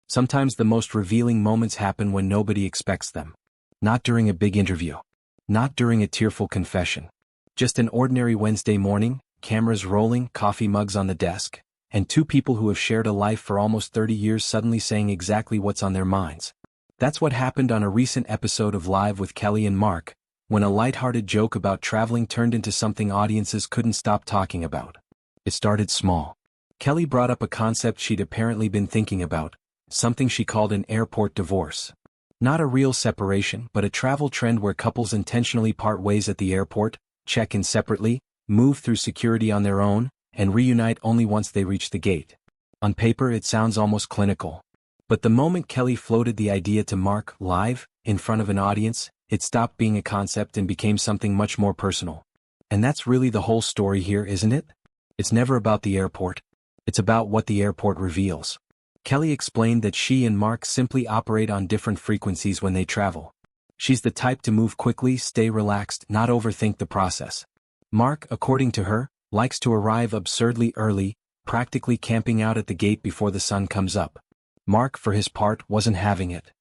Sometimes the most revealing moments happen when nobody expects them. Not during a big interview. Not during a tearful confession. Just an ordinary Wednesday morning, cameras rolling, coffee mugs on the desk, and two people who have shared a life for almost 30 years suddenly saying exactly what's on their minds. That's what happened on a recent episode of Live with Kelly&Mark, when a lighthearted joke about traveling turned into something audiences couldn't stop talking about. It started small. Kelly brought up a concept she'd apparently been thinking about, something she called an airport divorce. Not a real separation, but a travel trend where couples intentionally part ways at the airport, check in separately, move through security on their own, and reunite only once they reach the gate. On paper it sounds almost clinical. But the moment Kelly floated the idea to Mark live, in front of an audience, it stopped being a concept and became something much more personal. And that's really the whole story here, isn't it? It's never about the airport. It's about what the airport reveals. Kelly explained that she and Mark simply operate on different frequencies when they travel. She's the type to move quickly, stay relaxed, not overthink the process. Mark, according to her, likes to arrive absurdly early, practically camping out at the gate before the sun comes up. Mark, for his part, wasn't having it.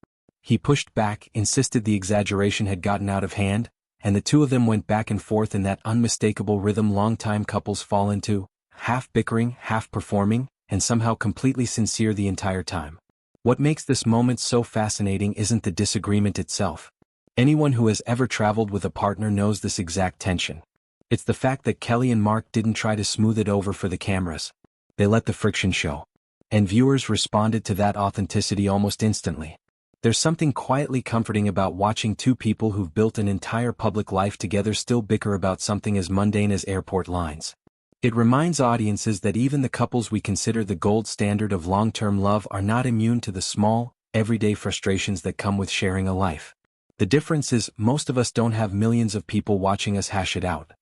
He pushed back, insisted the exaggeration had gotten out of hand, and the two of them went back and forth in that unmistakable rhythm longtime couples fall into, half bickering, half performing, and somehow completely sincere the entire time. What makes this moment so fascinating isn't the disagreement itself. Anyone who has ever traveled with a partner knows this exact tension. It's the fact that Kelly and Mark didn't try to smooth it over for the cameras. They let the friction show. And viewers responded to that authenticity almost instantly. There's something quietly comforting about watching two people who've built an entire public life together still bicker about something as mundane as airport lines. It reminds audiences that even the couples we consider the gold standard of long-term love are not immune to the small, everyday frustrations that come with sharing a life. The difference is, most of us don't have millions of people watching us hash it out.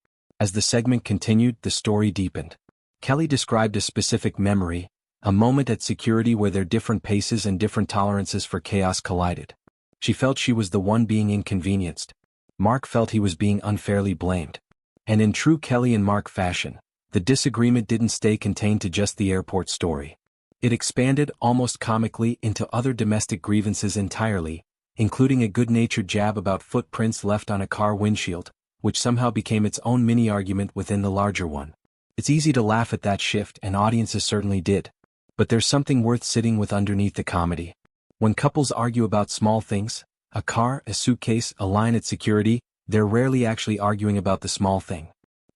As the segment continued, the story deepened. Kelly described a specific memory, a moment at security where their different paces and different tolerances for chaos collided. She felt she was the one being inconvenienced. Mark felt he was being unfairly blamed. And in true Kelly&Mark fashion, the disagreement didn't stay contained to just the airport story. It expanded, almost comically, into other domestic grievances entirely, including a good-natured jab about footprints left on a car windshield, which somehow became its own mini-argument within the larger one. It's easy to laugh at that shift, and audiences certainly did. But there's something worth sitting with underneath the comedy. When couples argue about small things, a car, a suitcase, a line at security, they're rarely actually arguing about the small thing.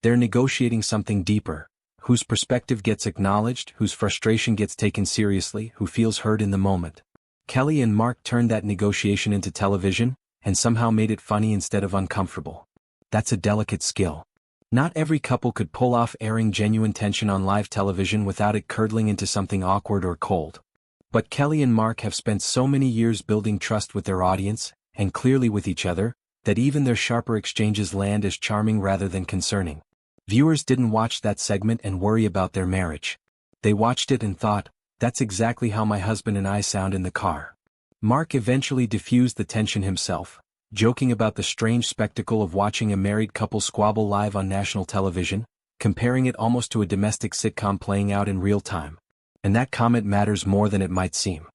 They're negotiating something deeper, whose perspective gets acknowledged, whose frustration gets taken seriously, who feels heard in the moment. Kelly and Mark turned that negotiation into television, and somehow made it funny instead of uncomfortable. That's a delicate skill. Not every couple could pull off airing genuine tension on live television without it curdling into something awkward or cold. But Kelly and Mark have spent so many years building trust with their audience, and clearly with each other, that even their sharper exchanges land as charming rather than concerning. Viewers didn't watch that segment and worry about their marriage. They watched it and thought, that's exactly how my husband and I sound in the car. Mark eventually diffused the tension himself, joking about the strange spectacle of watching a married couple squabble live on national television, comparing it almost to a domestic sitcom playing out in real time. And that comment matters more than it might seem.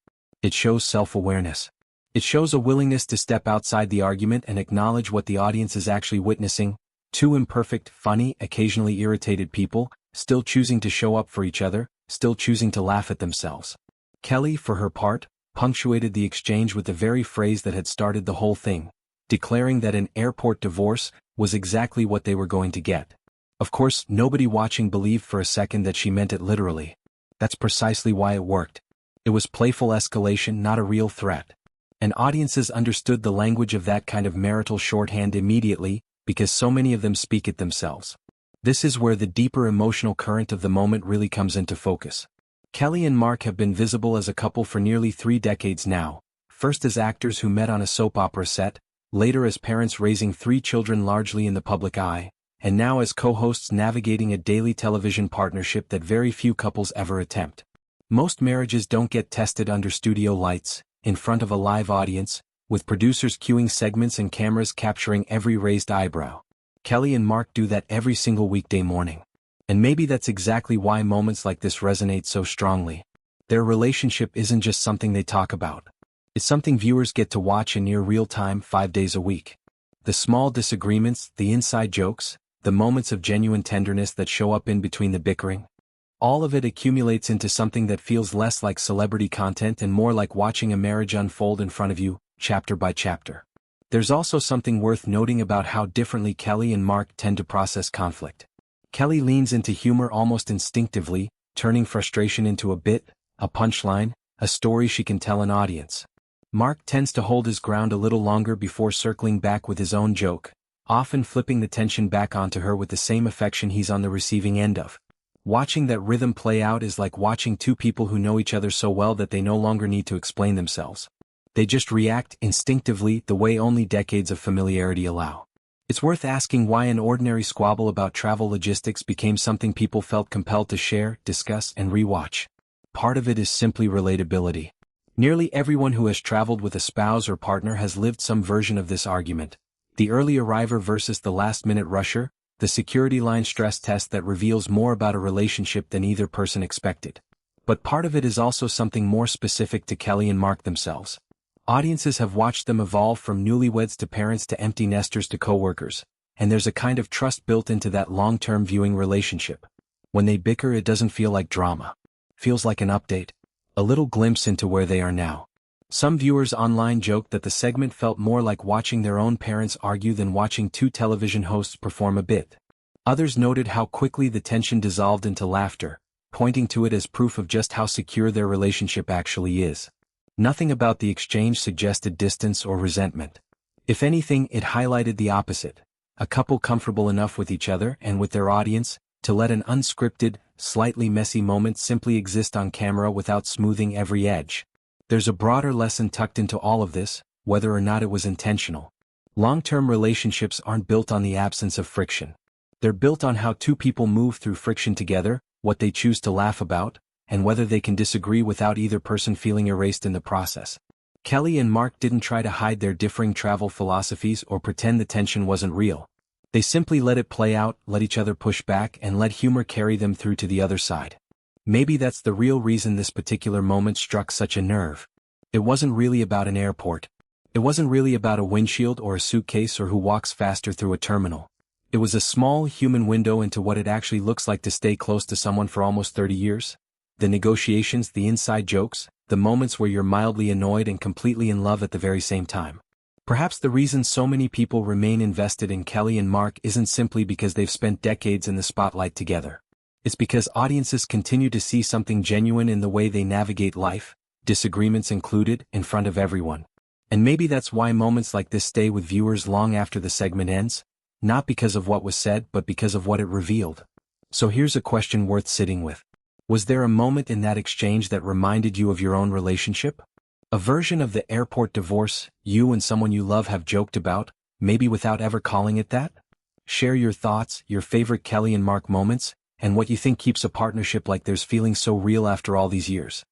It shows self-awareness. It shows a willingness to step outside the argument and acknowledge what the audience is actually witnessing. Two imperfect, funny, occasionally irritated people, still choosing to show up for each other, still choosing to laugh at themselves. Kelly, for her part, punctuated the exchange with the very phrase that had started the whole thing, declaring that an airport divorce was exactly what they were going to get. Of course, nobody watching believed for a second that she meant it literally. That's precisely why it worked. It was playful escalation, not a real threat. And audiences understood the language of that kind of marital shorthand immediately, because so many of them speak it themselves. This is where the deeper emotional current of the moment really comes into focus. Kelly and Mark have been visible as a couple for nearly 3 decades now, first as actors who met on a soap opera set, later as parents raising 3 children largely in the public eye, and now as co-hosts navigating a daily television partnership that very few couples ever attempt. Most marriages don't get tested under studio lights, in front of a live audience, with producers cueing segments and cameras capturing every raised eyebrow. Kelly and Mark do that every single weekday morning. And maybe that's exactly why moments like this resonate so strongly. Their relationship isn't just something they talk about. It's something viewers get to watch in near real time 5 days a week. The small disagreements, the inside jokes, the moments of genuine tenderness that show up in between the bickering. All of it accumulates into something that feels less like celebrity content and more like watching a marriage unfold in front of you, chapter by chapter. There's also something worth noting about how differently Kelly and Mark tend to process conflict. Kelly leans into humor almost instinctively, turning frustration into a bit, a punchline, a story she can tell an audience. Mark tends to hold his ground a little longer before circling back with his own joke, often flipping the tension back onto her with the same affection he's on the receiving end of. Watching that rhythm play out is like watching two people who know each other so well that they no longer need to explain themselves. They just react instinctively the way only decades of familiarity allow. It's worth asking why an ordinary squabble about travel logistics became something people felt compelled to share, discuss, and rewatch. Part of it is simply relatability. Nearly everyone who has traveled with a spouse or partner has lived some version of this argument. The early arriver versus the last-minute rusher, the security line stress test that reveals more about a relationship than either person expected. But part of it is also something more specific to Kelly and Mark themselves. Audiences have watched them evolve from newlyweds to parents to empty nesters to coworkers, and there's a kind of trust built into that long-term viewing relationship. When they bicker, it doesn't feel like drama. Feels like an update, a little glimpse into where they are now. Some viewers online joked that the segment felt more like watching their own parents argue than watching two television hosts perform a bit. Others noted how quickly the tension dissolved into laughter, pointing to it as proof of just how secure their relationship actually is. Nothing about the exchange suggested distance or resentment. If anything, it highlighted the opposite, a couple comfortable enough with each other and with their audience to let an unscripted, slightly messy moment simply exist on camera without smoothing every edge. There's a broader lesson tucked into all of this, whether or not it was intentional. Long-term relationships aren't built on the absence of friction. They're built on how two people move through friction together, what they choose to laugh about, and whether they can disagree without either person feeling erased in the process. Kelly and Mark didn't try to hide their differing travel philosophies or pretend the tension wasn't real. They simply let it play out, let each other push back, and let humor carry them through to the other side. Maybe that's the real reason this particular moment struck such a nerve. It wasn't really about an airport. It wasn't really about a windshield or a suitcase or who walks faster through a terminal. It was a small human window into what it actually looks like to stay close to someone for almost 30 years. The negotiations, the inside jokes, the moments where you're mildly annoyed and completely in love at the very same time. Perhaps the reason so many people remain invested in Kelly and Mark isn't simply because they've spent decades in the spotlight together. It's because audiences continue to see something genuine in the way they navigate life, disagreements included, in front of everyone. And maybe that's why moments like this stay with viewers long after the segment ends, not because of what was said but because of what it revealed. So here's a question worth sitting with. Was there a moment in that exchange that reminded you of your own relationship? A version of the airport divorce you and someone you love have joked about, maybe without ever calling it that? Share your thoughts, your favorite Kelly and Mark moments, and what you think keeps a partnership like theirs feeling so real after all these years.